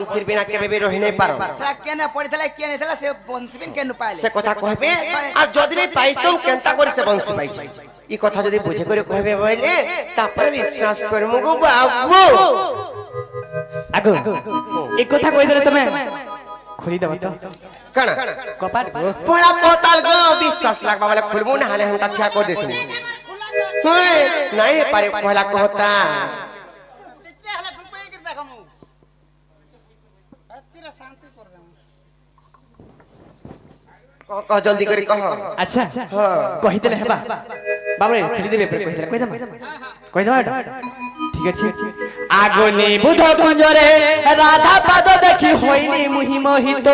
बंशीर बिना केबे भी रहि नहीं पारो सेरा केने पड़िथला के नहीं थला से बंशी बिन केनु पाइले से कथा कहबे आ जदी भी पाइछम केनता करी से बंशी पाइछ ई कथा जदी बुझे करे कहबे बइले तापर विश्वास करमु गो बाबू आगो एक कथा कहि देले तमे खुली दब त कण कपाट पड़ा कोताल गो विश्वास लागबा वाला खुलमु ना हाले हम तथ्या को देथु होय नहीं पारे कहला कहता कह जल्दी करी कह अच्छा कहि देले हेबा बाबरे खुली देबे कहि देले कहि दबा ठीक अछि आगोनी बुध कुंजरे राधा पाद देखि होइनी मुहि मोहित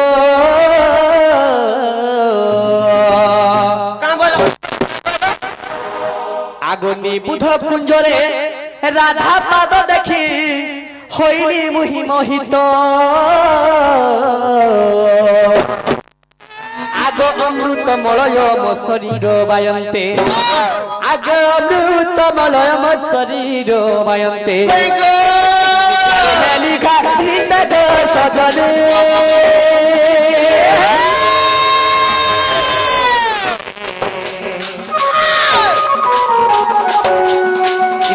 का बोलो आगोनी बुध कुंजरे राधा पाद देखि होइनी मुहि मोहित आगो अमृत मलय मो शरीर बायन्ते आगो अमृत मलय मो शरीर बायन्ते लिखा गीत दो सजने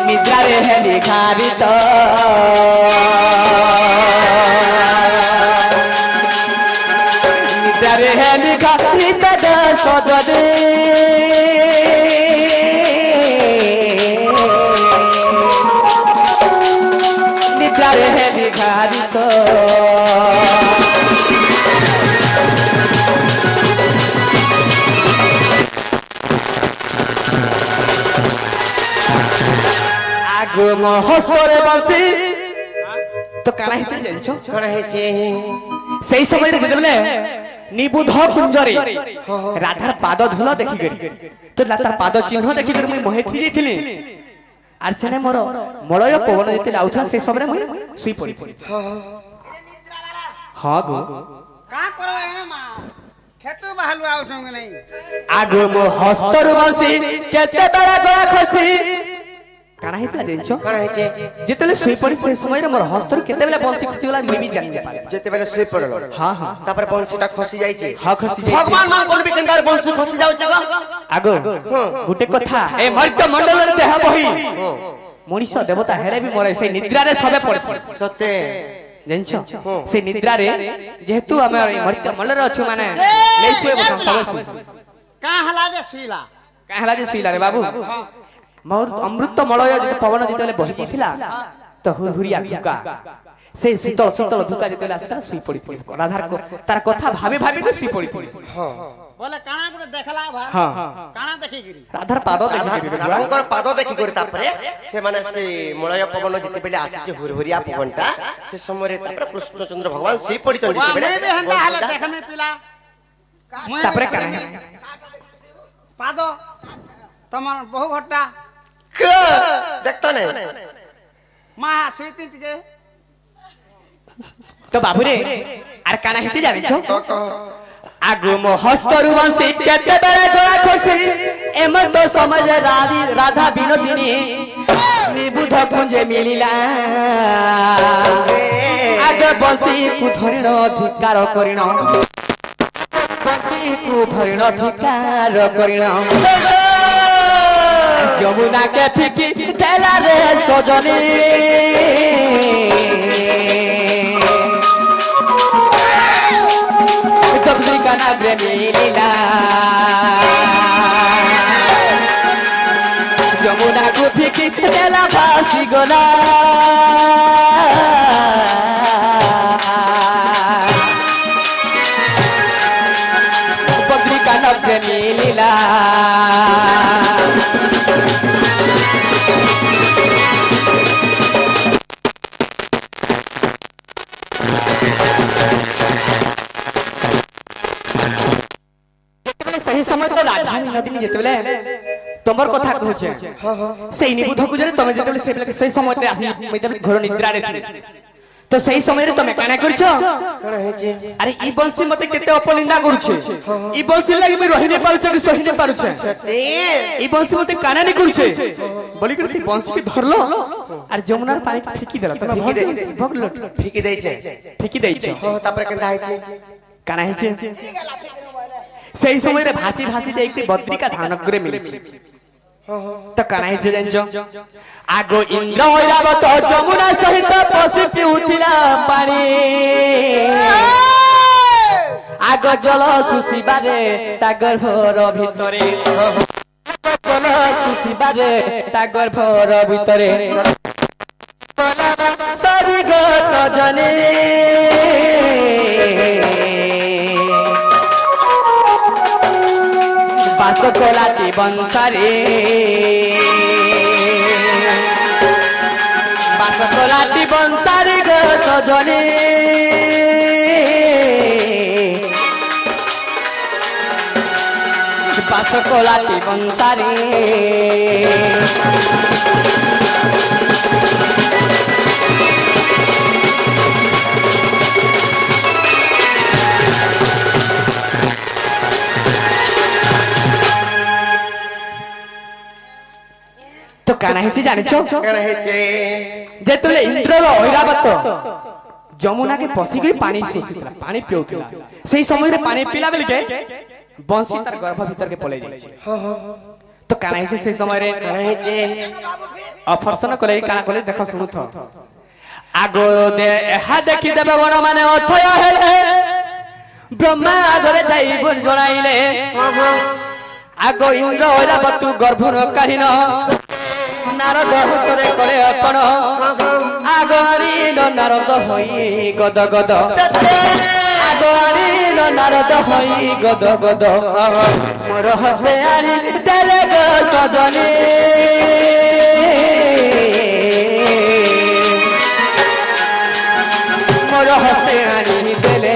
निद्रारे है लिखा गीत निद्रारे है लिखा गीत दो सजने निद्रारे है लिखा गीत आगो मो हसरे बसी तो काना हिते जानछो कण हेचे सेई समय रे जेबले निबुध कुंजरे राधार पाद धुल देखि गरी तो राधार पाद चिन्ह देखि गरी मुई मोहे थी जेथिली आर सेने मोर मलय पवन जेते आउथला से समय मुई सुई पड़ी हां गो का करो ए मां खेतु बहालु आउठंग नहीं आगो मो हस्तर बसी केते बड़ा गळा खसी काना हितला जानछो कण हेचे जेतेले सुई पड़ी से समय रे मोर हस्तर केते बेले बंसी खसी गला मुई भी जानि नै पाले जेते बेले सुई पड़लो हां हां तापर बंशीटा खसी जाईचे हां खसी जाई भगवान मान कोन भी केनकार बंशी खसी जाउचे गो आगो गुटे कथा ए मर्त्य मंडल रे देह बही मनीष देवता हेले भी मरे से निद्रा रे सबे पड़े सते जानछो से निद्रा रे जेहेतु हम मर्त्य मंडल रे अछु माने नै सुए बस सबे का हला दे सुईला का हला जे सुईला रे बाबू मोर अमृत मलय जे पवन जेतेले बही दिथिला तो हुरहुरिया धुका से शीतल शीतल धुका जेतेले आस्ता सुई पड़ी राधार को तार कथा भाबे भाबे के सुई पड़ी हां बोले काना को देखला भा हां काना देखि गिरी राधार पाद देखि राधांकर पाद देखि गरी तापरे से माने से मलय पवन जेते बेले आसीचे हुरहुरिया पवनटा से समय रे तापर कृष्णचंद्र भगवान सुई पड़ी चंदी जेते बेले मैं भी हंदा हला देख में पिला तापरे काना पाद तमन बहु घट्टा देखता नहीं मां सुईती टिके तो बाबू रे आर काना हिते जानि छो तो कह आगो मो हस्तरु बंसी केते बेले गळा खसी एमन तो समझ राधा विनोदिनी निबुध कुंजे मिलिला आगे बंसी कु धरिण धिकार करिण बंसी कु धरिण धिकार करिण जमुना के फिकी तेला रे सजनी कबली काना प्रेमी लीला जमुना को फिकी तेला फासी गला कबली काना प्रेमी लीला सही समय तो राधा विनोदिनी जेतेबेले तमर कथा कहछे सेई निबुध कुजरे तमे जेतेबेले से सही समय रे आसी मैदान घर निद्रा रे थी तो सही समय रे तमे काना करछ कण हेचे अरे ई बंसी मते केते अपनिंदा करूछे ई बंसी लागि मैं रहि नै पारुछ कि सही नै पारुछ सते ई बंसी मते काना नै करूछे बोली कर से बंसी के धरलो अरे जमुनार पानी के फेकी देला तमे भगलो फिकी दै छे फेकी दै छ हां तापर केंदा हेचे काना हेचे सही समय रे भासी भासी जाई के बद्रिका धान करे मिली तो काना हेचे जानजो आगो इंद्र ऐरावत जमुना सहित पशु पिउथिला पानी आगो जल सुसिबारे ता गर्भर भितरे जल सुसिबारे ता गर्भर भितरे सरी गत जने बास कोलाती बंसारे बास कोलाती बंसारे गत जने बास कोलाती बंसारे तो काना हेची जानिछो कण हेचे जेतले इंद्रर ऐरावत जमुना के पसी गई पानी सोसितला पानी पिउतला सेही समय रे पानी पिला बेल के बंसी तार गर्भ भीतर के पले जाई हां हां तो काना हेची सेही समय रे कण हेचे अफरसन करे काना कोले देखो सुनु थ आगो दे हा देखि देबे गण माने अथय हेले ब्रह्मा घरे जाई बोल जणाइले हां हां आगो इंद्र ऐरावत गर्भर काहिन नारद हुतरे करे अपन आगरी न नारद होई गद गद आगरी न नारद होई गद गद मोर हस्ते आरी देले ग सजनी मोर हस्ते आरी देले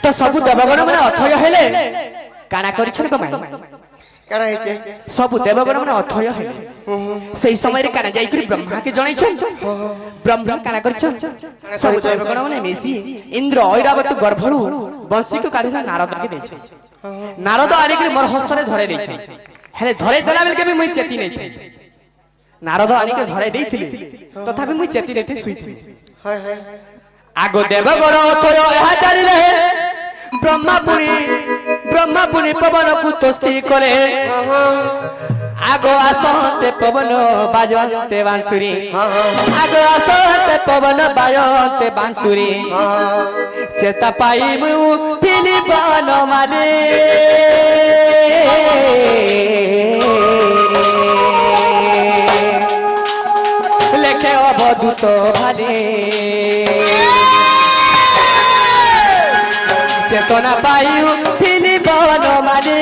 तो सबु देवगण माने अथय हेले काना करिछन कमाई कण हेचे सबु देवगण माने अथय हेले सेही समय रे काना जाई करी ब्रह्मा के जणाइछन ब्रह्मा काना करिछन सबु देवगण माने मिसी इंद्र ऐरावत गर्भरु बंसी को काढिना नारद के दैछन नारद आनी के मोर हस्तरे धरे दैछन हेले धरे देला बेल के मुई चेती नै थी नारद आनी के धरे दैथिले तथापि मुई चेती नै थी सुइथि हाय हाय आगो देवगण अथय एहा चारिले ब्रह्मा पुनी पवन को तोस्ती करे आगो आसते पवन बाजते बांसुरी आगो आसते पवन बाजते बांसुरी चेता पाई मु पिली बन माने लेखे अवधूत भाले चेतना पायु फिली बन माने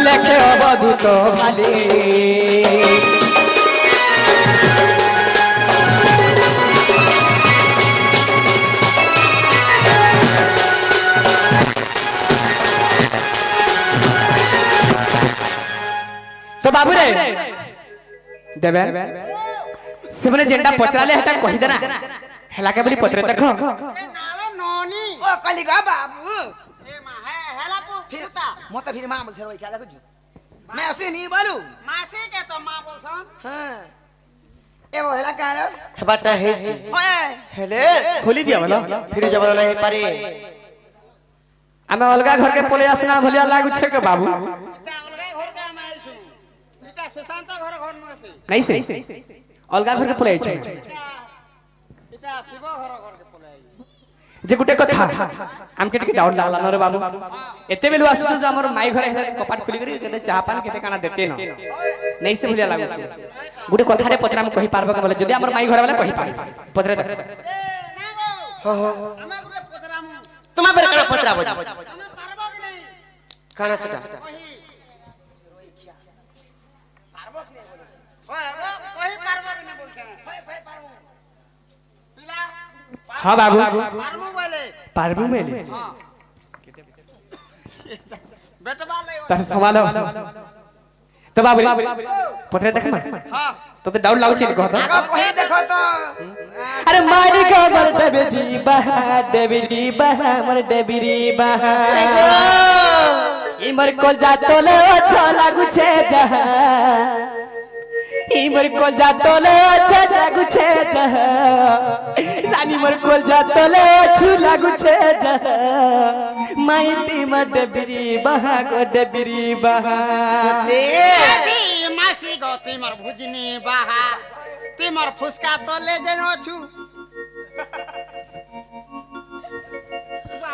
लेखे अवधूत भाले तो बाबू रे देवे से माने जेंडा पचराले हटा कहि देना हेला के बोली पचरे देखो ए नाले नोनी ओ कलिगा बाबू ए मा है हेला को फिरता म त फेरि मां बोल्छ रे क्या लागु मैं ऐसे नहीं बोलू मासी के तो मां बोलसन हां ए वो हेला का बाटा हेचे ओए हेले खोली दिया बोलो फिर जबर नहीं पारे आमे अलगा घर के पोले आसना भलिया लागु छे के बाबू इटा अलगा घर के हम आइछु इटा सुशांत घर घर में से नहीं से अलगा घर के पोले छे इटा शिव घर घर के पले आई जे गुटे कथा हमके टिके डाउट लागला न रे बाबू एते बेलु आसु जे हमर माई घरे हेले कपाट खोली करी केते चाह पान केते काना देते न नहीं से भलिया लागु छे गुटे कथा रे पचरा हम कहि पारबो के बोले जदी हमर माई घरे वाला कहि पार पचरे ए नागो हां हां हमें गुटे पतरामु तुम्हारे पर कना पतरा बजा हमें पारबो कि नहीं কানা সেটা কহি পারবো কি না বলছে পিলা হ্যাঁ বাবু পারবো বলে পারবু মেলে হ্যাঁ বেটা বালে তার সমাল তো বাবু পত্রে দেখ না হ্যাঁ তোতে ডাউট লাগুছে কথা আগো কহি দেখো তো अरे मारी को मर देबी बहा मर देबी बहा इमर को जा तोले अच्छा लागू छे जहा इमर को जा तोले अच्छा लागू छे जहा रानी मर को जा तोले अच्छू लागू छे जहा माइती मर देबी बहा को देबी बहा মাসি মাসি গো তোমার ভুজনি বাহা তোমার ফুসকা তলে যেন ছু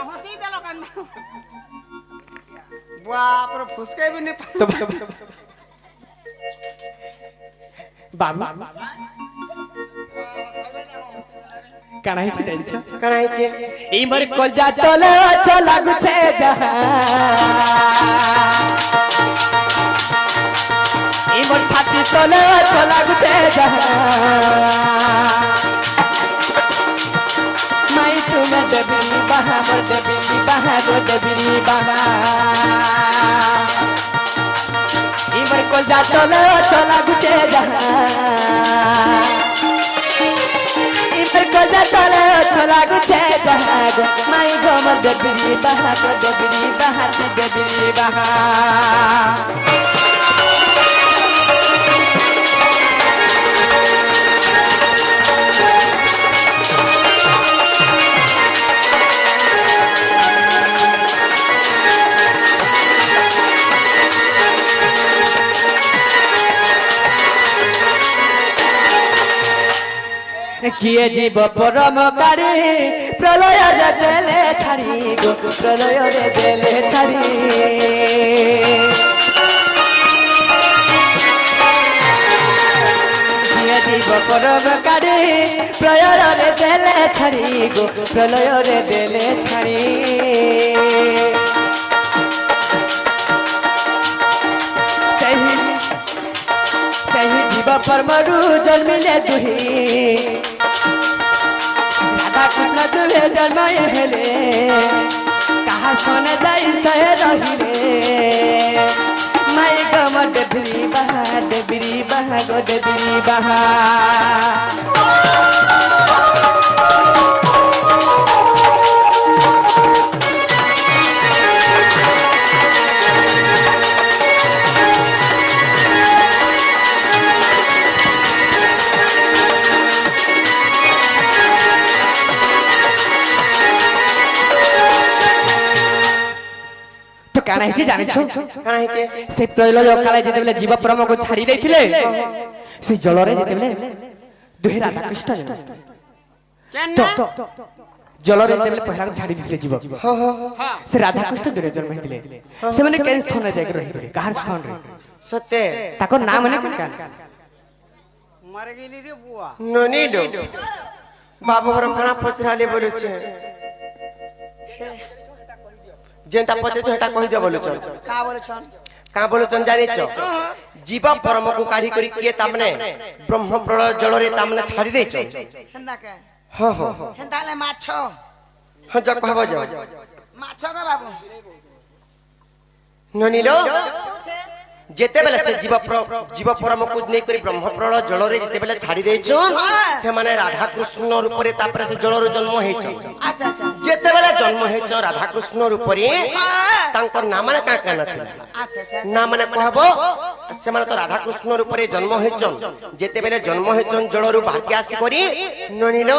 হসি দিল কান বাপ রে ফুসকা भी नहीं तो बाबू काना ही टेंशन কানা হইছে इमर को जा तोले अच्छा लागू छे जहा इमर छाती तोले अच्छा लागू छे जहा माई तुम्हें देबी बहा मर देबी बहा गो देबी बहा इमर को जा तोले अच्छा लागू छे जहा इमर को जा तोले अच्छा लागू छे जहा माई गो मर देबी बहा गो देबी बहा देबी बहा किए जीव परमकारी प्रलय रे देले छाड़ी गो प्रलय रे देले छाड़ी किए जीव परमकारी प्रलय रे देले छाड़ी गो प्रलय रे देले छाड़ी सही जीव परमरु जन्मिले दुही राधा कृष्ण तुहे जन्म हेले कहा सोने जाई सहे रहिले माई गम देबरी बहा गो देबरी बहा काना हिसे जानि छु কানা হইছে से प्रलय काले जेते बेले जीव परम को छाड़ी देथिले से जल रे जेते बेले दुहे राधा कृष्ण কেন तो जल रे जेते बेले पहला छाड़ी देथिले जीव হ্যাঁ হ্যাঁ হ্যাঁ से राधा कृष्ण दुरे जन्म हेतिले से माने केन स्थान रे जाके रहिथिले कहार स्थान रे সত্যি ताको नाम माने कान মরে গেলি রে বুয়া ননিলো বাবু ঘর খানা পচরালে বলুছে যেটা পচে তো এটা কই দে বলুছ কা বলছন কা বলুছ জানিছ জীব পরমকু কাঢ়ি করি কিয়ে তামনে ব্রহ্ম প্রলয় জলরে তামনে ছাড়ি দেইছ হেন্দা কে হ্যাঁ হ্যাঁ হেন্দা লে মাছ হ্যাঁ যা কহব যা মাছ কা বাবু ননিলো যেতেবেলে সে জীব পরমকু নেই করি ব্রহ্ম প্রলয় জলরে যেতেবেলে ছাড়ি দেইছ সে মানে রাধা কৃষ্ণ রূপরে তারপরে সে জলর জন্ম হইছ আচ্ছা আচ্ছা যেতেবেলে জন্ম হইছ রাধা কৃষ্ণ রূপরে তাঙ্কর নাম মানে কা কা নথিলা আচ্ছা আচ্ছা না মানে কহব সেমানে তো রাধা কৃষ্ণ রূপরে জন্ম হইছন যেতেবেলে জন্ম হইছন জলরু বাকি আসি করি ননিল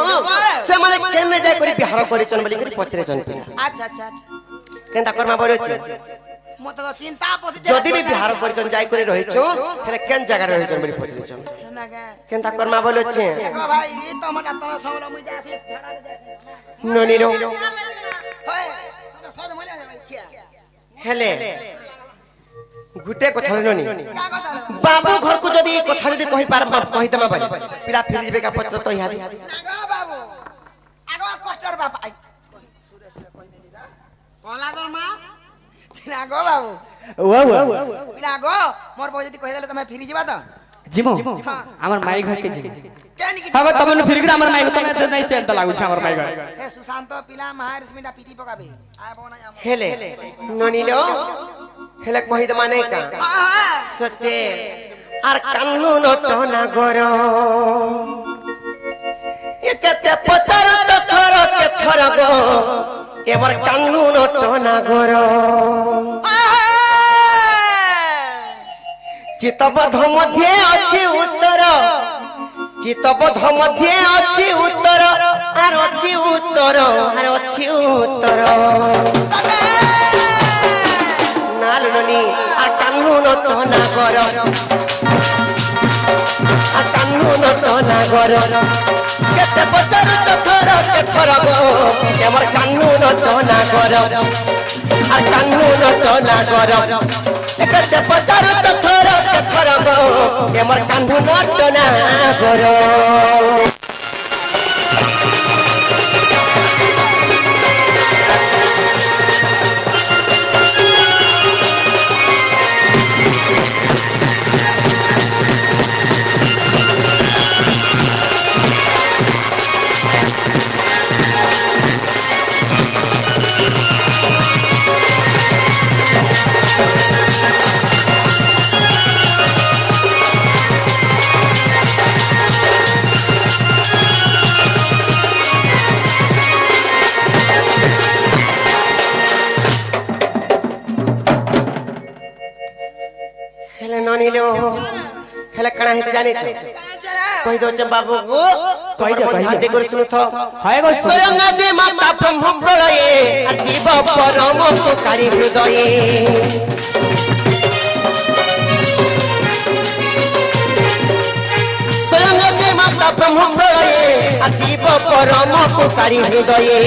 সেমানে কেনে যাই করি বিহার করিছন বলি করি পচরে জন্ম আচ্ছা আচ্ছা আচ্ছা কেনতা কর্মা বলছে মত তো চিন্তা পছি যদি বি বিহার করিছন যাই করি রহিছন তাহলে কেন জায়গা রহিছন বলি পচরেছন হেন্দা কে কেনতা কর্মা বলছে দেখো ভাই ই তো মটা তো সবল মুই যাসি ঝাড়া যাসি ননিল হয় তো সব মনে আছে কিয়া হেলে গুটে কথা ননি কা কথা বাবু ঘরকু যদি এই কথা যদি কহি পার কহি দেমা বলি পিলা ফিরি দিবে কা পত্র তো ইহারি না গো বাবু আগো কষ্টর বাপ আই সুরে সুরে কই দেলি গা কলা তোর মা পিনা গো বাবু পিনা গো মোর বউ যদি কই দেলে তুমি ফিরি যাবা তো জিমো আমার মাই ঘর কে জিমো কেনি কি হাগো তবে ফিরগিরা আমার মাই ঘর তো নাই সেন্ট লাগুছে আমার মাই ঘর হে সুশান্ত পিলা মায়ের স্মিটা পিটি পকাবে আইবো না আম হেলে ননিল হেলে কহিদ মানে কা সত্যি আর কান্নু নটনা গর একেতে পচার তো থর কে থর গো এবার কান্নু নটনা গর চিতবধ মধ্যে আছে উত্তর চিতবধ মধ্যে আছে উত্তর আর আছে উত্তর আর আছে উত্তর নালনি আর কান্নু নটনা গর আর কান্নু নটনা গর কেতে পচার তো থর কে থর গো এবার কান্নু নটনা গর আর কান্নু নটনা গর কেতে পচার তো থর কে থর গো এবার কান্নু নটনা গর হেলে ননিল হেলে কানা হেতে জানিছ কই দোছ বাবু গো কই দে, কই দে। ধ্যান দে করে শুনুথ হয় গো স্বয়ং আদি মাতা ব্রহ্ম প্রলয়ে আর জীব পরম সুকারি হৃদয়ে স্বয়ং আদি মাতা ব্রহ্ম প্রলয়ে আর জীব পরম সুকারি হৃদয়ে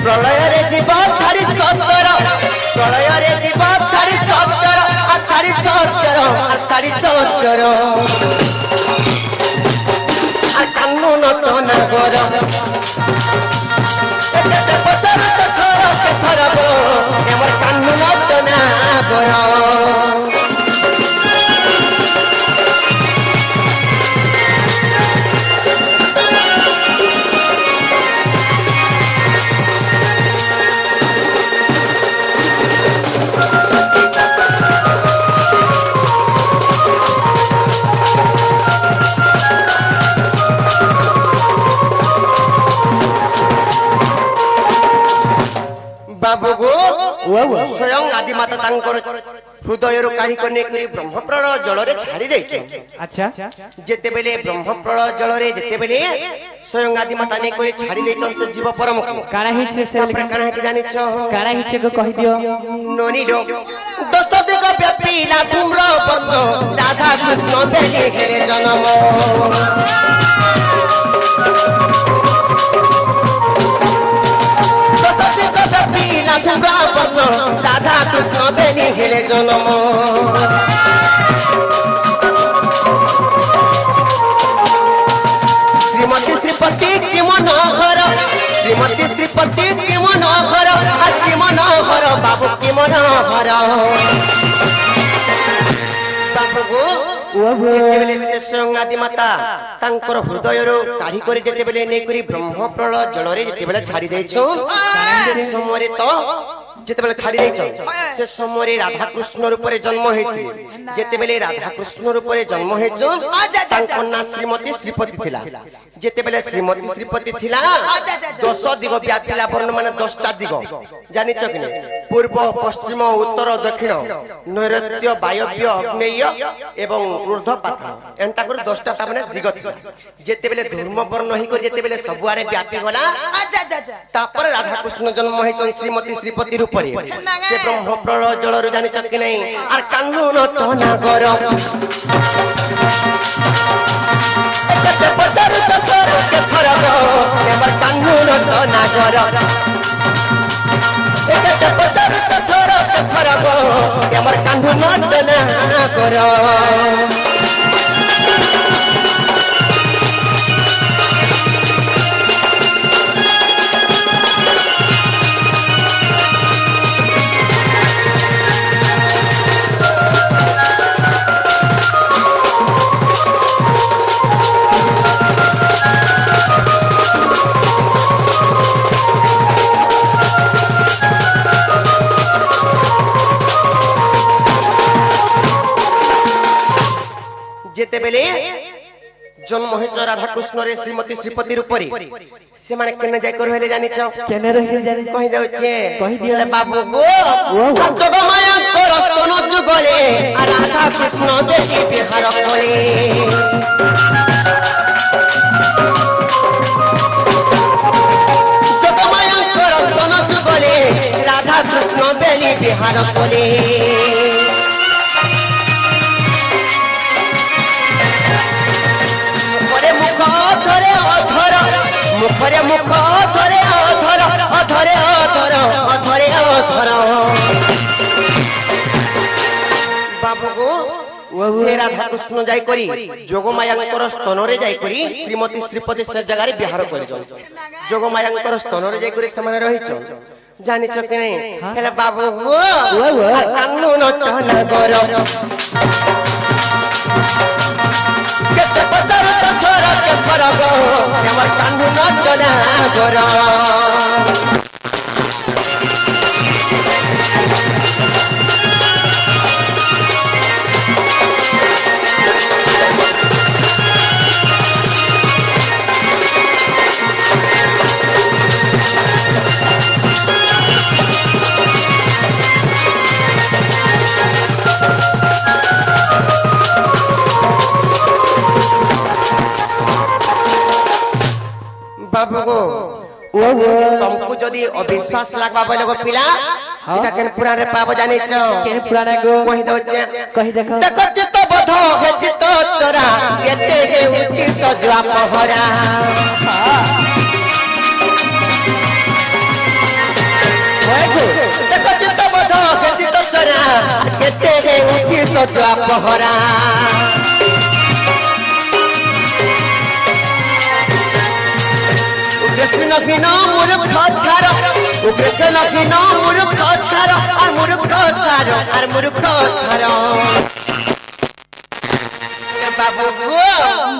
প্রলয়রে জীব ছাড়ি সত্তর প্রলয়রে জীব ছাড়ি সত্তর আর ছাড়ি সত্তর আর ছাড়ি সত্তর আর কান্নু নটনা গর একেতে পচার তো থর কে থর গো এমর কান্নু নটনা গর বাবু গো স্বয়ং আদি মাতা তাঙ্কর হৃদয়ରୁ କାଢି କରି ନେଇକରି ବ୍ରହ୍ମପ୍ରଳୟ ଜଳରେ ଛାଡି ଦେଇছে আচ্ছা ଯେତେବେଳେ ବ୍ରହ୍ମପ୍ରଳୟ ଜଳରେ ଯେତେବେଳେ ସ୍ୱୟଂ ଆଦି ମାତା ନେଇକରି ଛାଡି ଦେଇଛନ୍ ସେ ଜୀବ ପରମକୁ কারা হিছে সে ତାପରେ କାଣା ହେଇଛି ଜାଣିଛ কারা হিছে গো কহি দিও ননির দশ দিগ ব্যাপিলা ধূম্র বর্ণ রাধা কৃষ্ণ বেগে হেলে জন্ম দশ দিগ ব্যাপিলা ধূম্র বর্ণ রাধা কৃষ্ণ বেগে হেলে জন্ম শ্রীমতী শ্রীপতি কি মনোহর শ্রীমতী শ্রীপতি কি মনোহর আর কি মনোহর বাবু কি মনোহর বাবু যেତେବେଳେ ସେ ସ୍ୱୟଂ ଆଦି ମାତା ତାଙ୍କର ହୃଦୟରୁ କାଢି କରି ଯେତେବେଳେ ନେଇକରି ବ୍ରହ୍ମପ୍ରଳୟ ଜଳରେ ଯେତେବେଳେ ଛାଡି ଦେଇଛୁ ସେ ସମୟରେ ତ ଯେତେବେଳେ ଛାଡି ଦେଇଛ ସେ ସମୟରେ ରାଧାକୃଷ୍ଣ ରୂପରେ ଜନ୍ମ ହେଇଥିଲେ ଯେତେବେଳେ ରାଧାକୃଷ୍ଣ ରୂପରେ ଜନ୍ମ ହେଇଛୁ ତାଙ୍କ ନାଁ ଶ୍ରୀମତୀ ଶ୍ରୀପତି ଥିଲା ଯେତେବେଳେ ଶ୍ରୀମତୀ ଶ୍ରୀପତି ଥିଲା ଦଶ ଦିଗ ବ୍ୟାପିଲା ବର୍ଣ୍ଣ ମାନେ 10ଟା ଦିଗ ଜାଣିଛ କି ନାହିଁ ପୂର୍ବ ପଶ୍ଚିମ ଉତ୍ତର ଦକ୍ଷିଣ ନୈଋତ୍ୟ ବାୟବ୍ୟ ଅଗ୍ନେୟ ଏବଂ ଊର୍ଦ୍ଧ୍ୱପାତ ଏନ୍ତା କରି 10ଟା ତା ମାନେ ଦିଗ ଥିଲା ଯେତେବେଳେ ଧୂର୍ମ ବର୍ଣ୍ଣ ହେଇକରି ଯେତେବେଳେ ସବୁଆଡେ ବ୍ୟାପି ଗଲା ତାପରେ ରାଧାକୃଷ୍ଣ ଜନ୍ମ ହେଇଛନ୍ତି ଶ୍ରୀମତୀ ଶ୍ରୀପତି ରୂପରେ ସେ ବ୍ରହ୍ମପ୍ରଳୟ ଜଳରୁ ଜାଣିଛ କି ନାହିଁ আর কান্নু নটনা গর কেতে পচার তো থর কে থর গো এবার কান্নু নটনা গর কেতে পচার তো থর কে থর গো এবার কান্নু নটনা গর যেতেবেলে জন্ম হয়েছ রাধা কৃষ্ণরে শ্রীমতী শ্রীপতি রূপরে সেমানে কেন যাই করে হলে জানিছ কেন রহি জানি কহি যাচ্ছে কহি দিও। বাবু গো জগমায়াঙ্কর স্তন যুগলে আর রাধা কৃষ্ণ দেখি বিহার করে জগমায়াঙ্কর স্তন যুগলে রাধা কৃষ্ণ বেলি বিহার করে মুখ ধরে অধর মুখরে মুখ ধরে অধর অধরে অধর অধরে অধর বাবু গো সে রাধা কৃষ্ণ যাই করি যোগমায়াঙ্কর স্তনরে যাই করি শ্রীমতী শ্রীপতি সে জায়গায় বিহার করিছ যোগমায়াঙ্কর স্তনরে যাই করি সেমানে রহিছ জানিছ কি নাই হেলে বাবু গো কান্নু নটনা কর কেতে পচার থর কে করব আমার কান্নু নটনা কর बाबू गो तुमको जदि अविश्वास लागबा बोले गो पिला এটা কেন পুরাণে পাবো জানিছ কেন পুরাণে গো কহি দচ্ছে কহি দেখো দেখো চিত্ত বধ হে চিত্ত চরা এতে রে উতি সজা পহরা দেখো চিত্ত বধ হে চিত্ত চরা এতে রে উতি সজা পহরা কৃষ্ণ কিন মূর্খ ছাড় কৃষ্ণ কিন মূর্খ ছাড় আর মূর্খ ছাড় আর মূর্খ ছাড় বাবু গো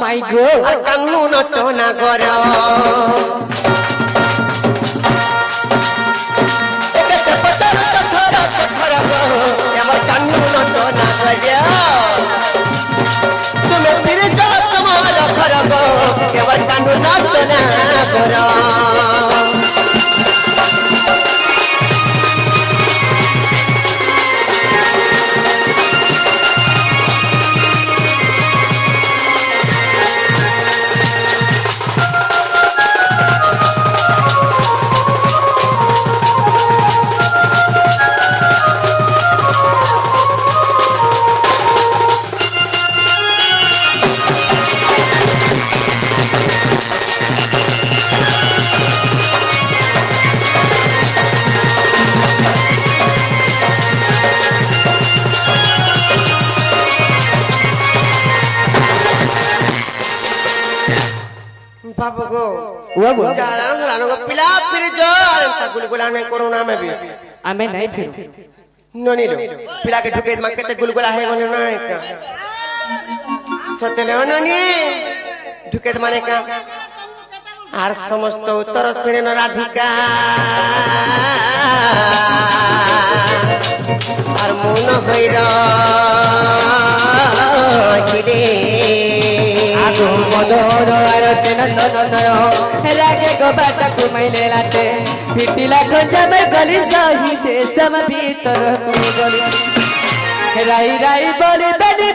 মাই গো আর কান্নু নটনা কর একেতে পচার থর থর গো আমার কান্নু নটনা কর তুমি ফিরে যাও তোমার ঘর গো এবার কান্নু নটনা কর बाबू गो बाबू जालान जालान गो पिला फिर जो अरंता गुलगुला ने कोरोना में भी आमे नहीं फिर नोनी लो पिला के ढुके मां केते गुलगुला है गने ना का सतेले नोनी ढुके माने का आर समस्त उत्तर सुने न राधिका आर मन होइरा खिले मदोर आरते नंदन लागे गो बाटा कुमैले लाटे फिटिला खंजम गली सही देशम भीतर कुगली राई राई बोली बनी